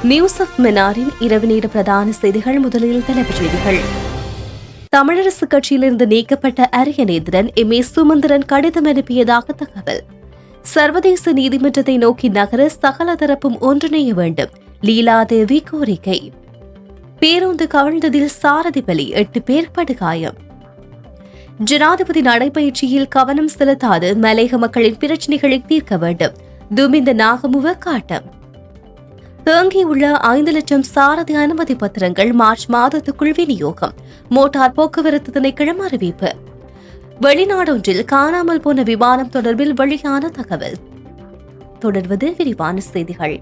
News of மன்னாரின் இரவு நேர பிரதான செய்திகள். முதலில் தலைப்புச் செய்திகள். தமிழரசு கட்சியிலிருந்து நீக்கப்பட்ட அரியநேந்திரன் எம்.ஏ. சுமந்திரன் கடிதம் அனுப்பியதாக தகவல். சர்வதேச நீதிமன்றத்தை நோக்கி நகர சகல தரப்பும் ஒன்றிணைய வேண்டும், லீலாதேவி கோரிக்கை. பேருந்து கவிழ்ந்ததில் சாரதி பலி, 8 பேர் படுகாயம். ஜனாதிபதி நடைபயிற்சியில் கவனம் செலுத்தாது மலையக மக்களின் பிரச்சினைகளை தீர்க்க வேண்டும், துமிந்த நாகமுவ காட்டம். தேங்கியுள்ள 5 லட்சம் சாரதி அனுமதி பத்திரங்கள் மார்ச் மாதத்துக்குள் விநியோகம், மோட்டார் போக்குவரத்து திணைக்களம் அறிவிப்பு. வெளிநாடொன்றில் காணாமல் போன விமானம் தொடர்பில் வெளியான தகவல். தொடர்வது விரிவான செய்திகள்.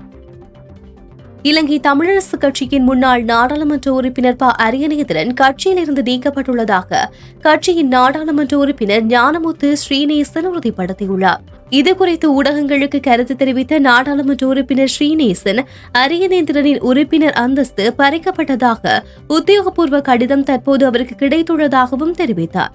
இலங்கை தமிழரசு கட்சியின் முன்னாள் நாடாளுமன்ற உறுப்பினர் ப. அரியநேந்திரன் கட்சியிலிருந்து நீக்கப்பட்டுள்ளதாக கட்சியின் நாடாளுமன்ற உறுப்பினர் ஞானமுத்து ஸ்ரீநேசன் உறுதிப்படுத்தியுள்ளார். இதுகுறித்து ஊடகங்களுக்கு கருத்து தெரிவித்த நாடாளுமன்ற உறுப்பினர் ஸ்ரீநேசன், அரியநேந்திரனின் உறுப்பினர் அந்தஸ்து பறிக்கப்பட்டதாக உத்தியோகபூர்வ கடிதம் தற்போது அவருக்கு கிடைத்துள்ளதாகவும் தெரிவித்தார்.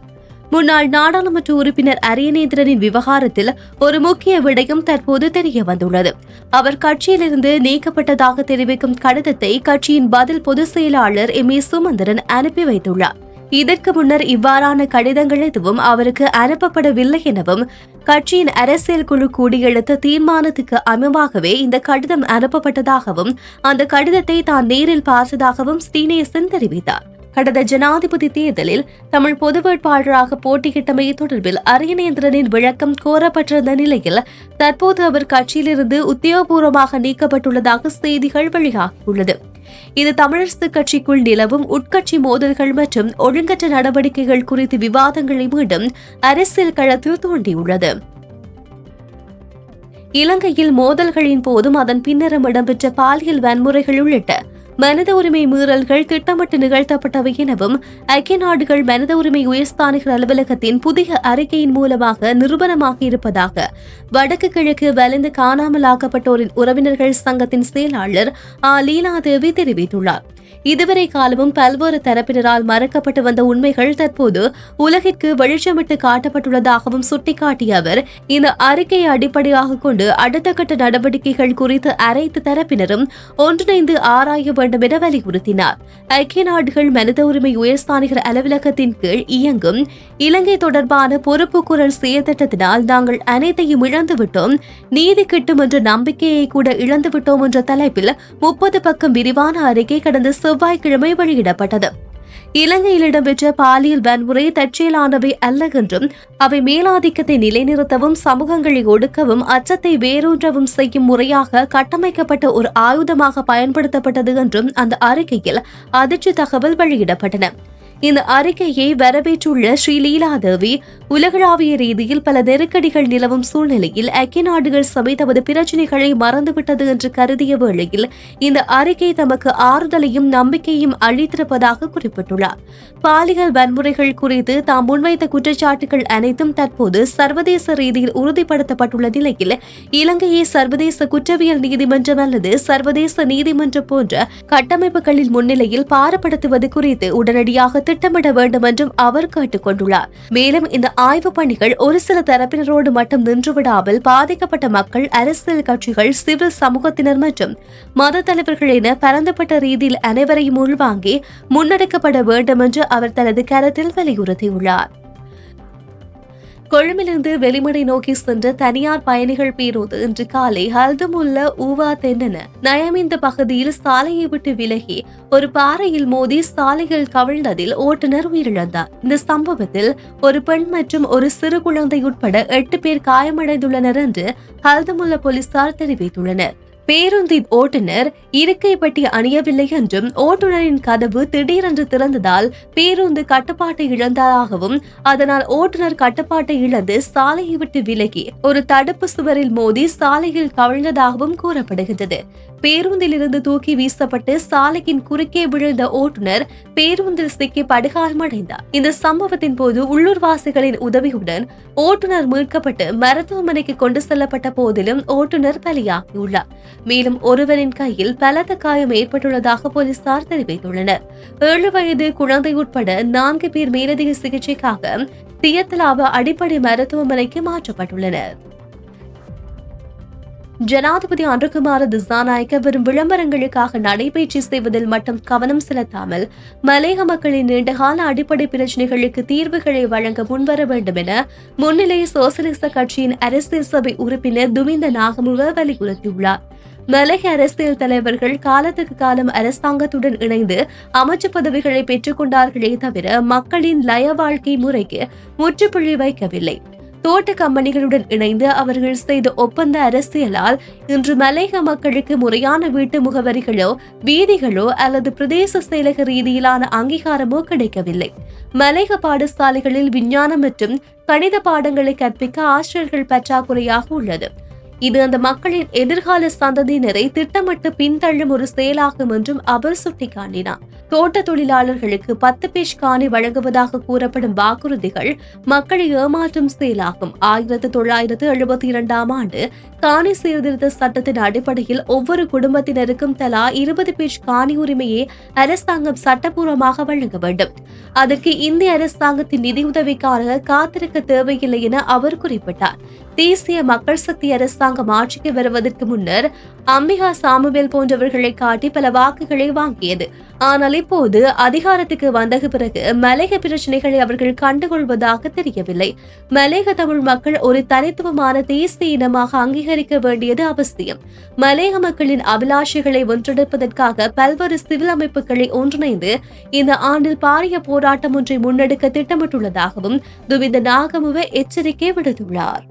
முன்னாள் நாடாளுமன்ற உறுப்பினர் அரியநேந்திரனின் விவகாரத்தில் ஒரு முக்கிய விடயம் தற்போது தெரிய வந்துள்ளது. அவர் கட்சியிலிருந்து நீக்கப்பட்டதாக தெரிவிக்கும் கடிதத்தை கட்சியின் பதில் பொதுச் செயலாளர் எம்.ஏ. சுமந்திரன் அனுப்பி வைத்துள்ளார். இதற்கு முன்னர் இவ்வாறான கடிதங்கள் எதுவும் அவருக்கு அனுப்பப்படவில்லை எனவும், கட்சியின் அரசியல் குழு கூடியெழுத்த தீர்மானத்துக்கு அமைவாகவே இந்த கடிதம் அனுப்பப்பட்டதாகவும், அந்த கடிதத்தை தான் நேரில் பார்த்ததாகவும் ஸ்ரீநேசன் தெரிவித்தார். கடந்த ஜனாதிபதி தேர்தலில் தமிழ் பொது வேட்பாளராக போட்டியிட்டமை தொடர்பில் அரியநேந்திரனின் விளக்கம் கோரப்பட்டிருந்த நிலையில் தற்போது அவர் கட்சியிலிருந்து உத்தியோகபூர்வமாக நீக்கப்பட்டுள்ளதாக செய்திகள் வெளியாகியுள்ளது. இது தமிழரசு கட்சிக்குள் நிலவும் உட்கட்சி மோதல்கள் மற்றும் ஒழுங்கற்ற நடவடிக்கைகள் குறித்து விவாதங்களை மீண்டும் அரசியல் களத்தில் தோண்டியுள்ளது. இலங்கையில் மோதல்களின் போதும் அதன் பின்னரும் இடம்பெற்ற பாலியல் வன்முறைகள் உள்ளிட்ட மனித உரிமை மீறல்கள் திட்டமிட்டு நிகழ்த்தப்பட்டவை எனவும் ஐக்கிய நாடுகள் மனித உரிமை உயர்ஸ்தானிகர் அலுவலகத்தின் புதிய அறிக்கையின் மூலமாக நிரூபணமாகியிருப்பதாக வடக்கு கிழக்கு வலிந்து காணாமலாக்கப்பட்டோரின் உறவினர்கள் சங்கத்தின் செயலாளர் லீலாதேவி தெரிவித்துள்ளார். இதுவரை காலமும் பல்வேறு தரப்பினரால் மறக்கப்பட்டு வந்த உண்மைகள் தற்போது உலகிற்கு வெளிச்சமிட்டு காட்டப்பட்டுள்ளதாகவும் சுட்டிக்காட்டிய அவர், இந்த அறிக்கையை அடிப்படையாக கொண்டு அடுத்த கட்ட நடவடிக்கைகள் குறித்து அனைத்து தரப்பினரும் ஒன்றிணைந்து ஆராய வேண்டும் என வலியுறுத்தினார். ஐக்கிய நாடுகள் மனித உரிமை உயர்ஸ்தானிகர் அலுவலகத்தின் கீழ் இயங்கும் இலங்கை தொடர்பான பொறுப்பு குரல் செயற்திட்டத்தினால் நாங்கள் அனைத்தையும் இழந்துவிட்டோம், நீதி கிட்டும் என்ற நம்பிக்கையை கூட இழந்துவிட்டோம் என்ற தலைப்பில் 30 பக்கம் விரிவான அறிக்கை கடந்த செவ்வாய்க்கிழமை வெளியிடப்பட்டது. இலங்கையில் இடம்பெற்ற பாலியல் வன்முறை தற்செயலானவை அல்ல என்றும், அவை மேலாதிக்கத்தை நிலைநிறுத்தவும் சமூகங்களை ஒடுக்கவும் அச்சத்தை வேரூன்றவும் செய்யும் முறையாக கட்டமைக்கப்பட்ட ஒரு ஆயுதமாக பயன்படுத்தப்பட்டது என்றும் அந்த அறிக்கையில் அதிர்ச்சி தகவல் வெளியிடப்பட்டன. இந்த அறிக்கையை வரவேற்றுள்ள ஸ்ரீலீலாதேவி, உலகளாவிய ரீதியில் பல நெருக்கடிகள் நிலவும் சூழ்நிலையில் ஐக்கிய நாடுகள் சபை தமது பிரச்சினைகளை மறந்துவிட்டது என்று கருதிய வேளையில் இந்த அறிக்கை தமக்கு ஆறுதலையும் நம்பிக்கையும் அளித்திருப்பதாக குறிப்பிட்டுள்ளார். பாலியல் வன்முறைகள் குறித்து தாம் முன்வைத்த குற்றச்சாட்டுகள் அனைத்தும் தற்போது சர்வதேச ரீதியில் உறுதிப்படுத்தப்பட்டுள்ள நிலையில் இலங்கையை சர்வதேச குற்றவியல் நீதிமன்றம் அல்லது சர்வதேச நீதிமன்றம் போன்ற கட்டமைப்புகளின் முன்னிலையில் பாரப்படுத்துவது குறித்து உடனடியாக திட்டமிட வேண்டும் என்றும் அவர் கேட்டுக் கொண்டுள்ளார். மேலும் இந்த ஆய்வுப் பணிகள் ஒரு சில தரப்பினரோடு மட்டும் நின்றுவிடாமல் பாதிக்கப்பட்ட மக்கள், அரசியல் கட்சிகள், சிவில் சமூகத்தினர் மற்றும் மத தலைவர்கள் என பரந்தப்பட்ட ரீதியில் அனைவரையும் உள்வாங்கி முன்னெடுக்கப்பட வேண்டும் என்று அவர் தனது கருத்தில் வலியுறுத்தியுள்ளார். கொழும்பிலிருந்து வெளிமடை நோக்கி சென்ற தனியார் பயணிகள் பேருந்து இன்று காலை ஹல்துமுல்ல ஊவா தென்னன நயமிந்த பகுதியில் சாலையை விட்டு விலகி ஒரு பாறையில் மோதி சாலைகள் கவிழ்ந்ததில் ஓட்டுநர் உயிரிழந்தார். இந்த சம்பவத்தில் ஒரு பெண் மற்றும் ஒரு சிறு குழந்தை உட்பட 8 பேர் காயமடைந்துள்ளனர் என்று ஹல்துமுல்ல போலீசார் தெரிவித்துள்ளனர். பேருந்தின் ஓட்டுநர் இருக்கை பட்டி அணியவில்லை என்றும், ஓட்டுநரின் கதவு திடீரென்று திறந்ததால் பேருந்து கட்டுப்பாட்டை இழந்ததாகவும், அதனால் ஓட்டுநர் கட்டுப்பாட்டை இழந்து சாலையை விட்டு விலகி ஒரு தடுப்பு சுவரில் மோதி சாலையில் கவிழ்ந்ததாகவும் கூறப்படுகின்றது. பேருந்தில் இருந்து தூக்கி வீசப்பட்டு சாலையின் குறுக்கே விழுந்த ஓட்டுநர் பேருந்தில் சிக்கி படுகாயமடைந்தார். இந்த சம்பவத்தின் போது உள்ளூர்வாசிகளின் உதவியுடன் ஓட்டுநர் மீட்கப்பட்டு மருத்துவமனைக்கு கொண்டு செல்லப்பட்ட போதிலும் ஓட்டுநர் பலியாகியுள்ளார். மேலும் ஒருவரின் கையில் பலத்த காயம் ஏற்பட்டுள்ளதாக போலீசார் தெரிவித்துள்ளனர். 7 வயது குழந்தை உட்பட 4 பேர் மேலதிக சிகிச்சைக்காக தியத்தலாவ அடிப்படை மருத்துவமனைக்கு மாற்றப்பட்டுள்ளனர். ஜனாதிபதி அனுகுமார திசாநாயக்க வெறும் விளம்பரங்களுக்காக நடைபயிற்சி செய்வதில் மட்டும் கவனம் செலுத்தாமல் மலையக மக்களின் நீண்டகால அடிப்படை பிரச்சினைகளுக்கு தீர்வுகளை வழங்க முன்வர வேண்டும் என முன்னிலை சோசலிச கட்சியின் அரசியல் சபை உறுப்பினர் துமிந்த நாகமுவ வலியுறுத்தியுள்ளார். மலைய அரசியல் தலைவர்கள் காலத்துக்கு காலம் அரசாங்கத்துடன் இணைந்து அமைச்சு பதவிகளை பெற்றுக் கொண்டார்களே தவிர மக்களின் லய வாழ்க்கை முறைக்கு முற்றுப்புள்ளி வைக்கவில்லை. தோட்ட கம்பெனிகளுடன் இணைந்து அவர்கள் செய்த ஒப்பந்த அரசியலால் இன்று மலையக மக்களுக்கு முறையான வீட்டு முகவரிகளோ வீதிகளோ அல்லது பிரதேச செயலக ரீதியிலான அங்கீகாரமோ கிடைக்கவில்லை. மலையக பாடசாலைகளில் விஞ்ஞானம் மற்றும் கணித பாடங்களை கற்பிக்க ஆசிரியர்கள் பற்றாக்குறையாக உள்ளது. இது அந்த மக்களின் எதிர்கால சந்ததியினரை திட்டமிட்டு பின்தள்ளும் ஒரு செயலாகும் என்றும் அவர் சுட்டிக்காட்டினார். தோட்ட தொழிலாளர்களுக்கு 10 பேஷ் காணி வழங்குவதாக கூறப்படும் வாக்குறுதிகள் மக்களை ஏமாற்றும் செயலாகும். 1972 ஆண்டு காணி சீர்திருத்த சட்டத்தின் அடிப்படையில் ஒவ்வொரு குடும்பத்தினருக்கும் தலா 20 பேஷ் காணி உரிமையை அரசாங்கம் சட்டப்பூர்வமாக வழங்க வேண்டும். அதற்கு இந்திய அரசாங்கத்தின் நிதியுதவிக்காக காத்திருக்க தேவையில்லை என அவர் குறிப்பிட்டார். தேசிய மக்கள் சக்தி அரசாங்கம் ஆட்சிக்கு வருவதற்கு முன்னர் அம்பிகா சாமுவேல் போன்றவர்களை காட்டி பல வாக்குகளை வாங்கியது. ஆனால் இப்போது அதிகாரத்துக்கு வந்த பிறகு மலையக பிரச்சனைகளை அவர்கள் கண்டுகொள்வதாக தெரியவில்லை. மலையக தமிழ் மக்கள் ஒரு தனித்துவமான தேசிய இனமாக அங்கீகரிக்க வேண்டியது அவசியம். மலையக மக்களின் அபிலாஷைகளை ஒன்றெடுப்பதற்காக பல்வேறு சிவில் அமைப்புகளை ஒன்றிணைந்து இந்த ஆண்டில் பாரிய போராட்டம் ஒன்றை முன்னெடுக்க திட்டமிட்டுள்ளதாகவும் துமிந்த நாகமுவ எச்சரிக்கை விடுத்துள்ளார்.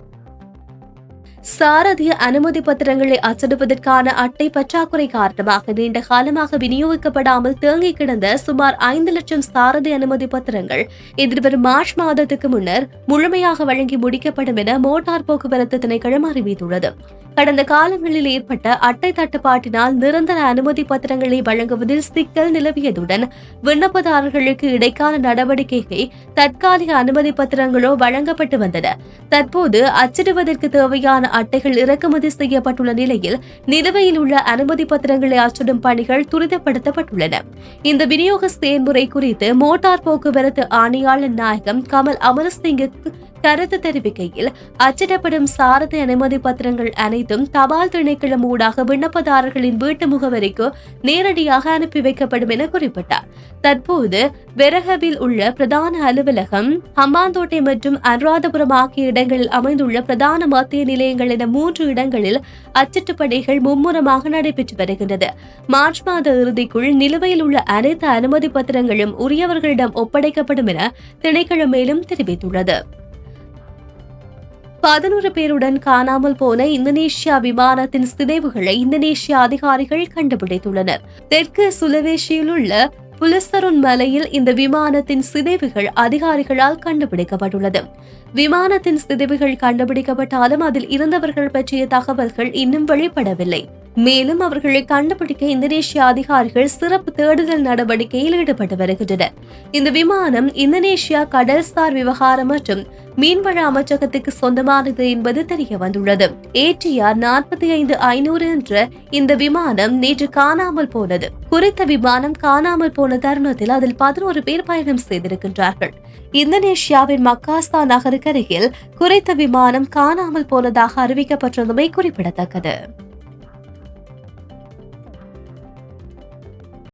சாரதிய அனுமதி பத்திரங்களை அச்சிடுவதற்கான அட்டை பற்றாக்குறை காரணமாக நீண்ட காலமாக விநியோகிக்கப்படாமல் தேங்கி கிடந்த சுமார் 5 லட்சம் சாரதி அனுமதி பத்திரங்கள் எதிர்வரும் மார்ச் மாதத்துக்கு முன்னர் முழுமையாக வழங்கி முடிக்கப்படும் என மோட்டார் போக்குவரத்து திணைக்களம் அறிவித்துள்ளது. கடந்த காலங்களில் ஏற்பட்ட அட்டை தட்டுப்பாட்டினால் நிரந்தர அனுமதி பத்திரங்களை வழங்குவதில் சிக்கல் நிலவியதுடன் விண்ணப்பதாரர்களுக்கு இடைக்கால நடவடிக்கையை தற்காலிக அனுமதி பத்திரங்களோ வழங்கப்பட்டு வந்தன. தற்போது அச்சிடுவதற்கு தேவையான அட்டைகள் இறக்குமதி செய்யப்பட்டுள்ள நிலையில் நிலுவையில் உள்ள அனுமதி பத்திரங்களை அச்சிடும் பணிகள் துரிதப்படுத்தப்பட்டுள்ளன. இந்த விநியோக செயல்முறை குறித்து மோட்டார் போக்குவரத்து ஆணையாளர் நாயகம் கமல் அமரசிங்குக்கு கருத்து தெரிவிக்கையில் அச்சிடப்படும் சாரதி அனுமதி பத்திரங்கள் அனைத்தும் தபால் திணைக்களம் ஊடாக விண்ணப்பதாரர்களின் வீட்டு முகவரிக்கு நேரடியாக அனுப்பி வைக்கப்படும் என குறிப்பிட்டார். தற்போது வெரகவில் உள்ள பிரதான அலுவலகம், ஹம்பாந்தோட்டை மற்றும் அனுராதபுரம் ஆகிய இடங்களில் அமைந்துள்ள பிரதான மத்திய நிலையங்கள் என 3 இடங்களில் அச்சிட்டு பணிகள் மும்முரமாக நடைபெற்று வருகின்றது. மார்ச் மாத இறுதிக்குள் நிலுவையில் உள்ள அனைத்து அனுமதி பத்திரங்களும் உரியவர்களிடம் ஒப்படைக்கப்படும் என திணைக்களம் மேலும் தெரிவித்துள்ளது. 11 பேருடன் காணாமல் போன இந்தோனேஷியா விமானத்தின் சிதைவுகளை இந்தோனேஷிய அதிகாரிகள் கண்டுபிடித்துள்ளனர். தெற்கு சுலவேசியில் உள்ள புலஸ்தருன் மலையில் இந்த விமானத்தின் சிதைவுகள் அதிகாரிகளால் கண்டுபிடிக்கப்பட்டுள்ளது. விமானத்தின் சிதைவுகள் கண்டுபிடிக்கப்பட்டாலும் அதில் இருந்தவர்கள் பற்றிய தகவல்கள் இன்னும் வெளிப்படவில்லை. மேலும் அவர்களை கண்டுபிடிக்க இந்தோனேஷிய அதிகாரிகள் சிறப்பு தேடுதல் நடவடிக்கையில் ஈடுபட்டு வருகின்றனர். இந்த விமானம் இந்தோனேஷியா கடல்சார் விவகாரம் மற்றும் மீன்வள அமைச்சகத்துக்கு சொந்தமானது என்பது தெரிய வந்துள்ளது. ATR 45-500 என்ற இந்த விமானம் நேற்று காணாமல் போனது. குறித்த விமானம் காணாமல் போன தருணத்தில் அதில் 11 பேர் பயணம் செய்திருக்கின்றார்கள். இந்தோனேஷியாவின் மக்காஸ்தா நகருக்கு அருகில் குறித்த விமானம் காணாமல் போனதாக அறிவிக்கப்பட்டுள்ளமை குறிப்பிடத்தக்கது.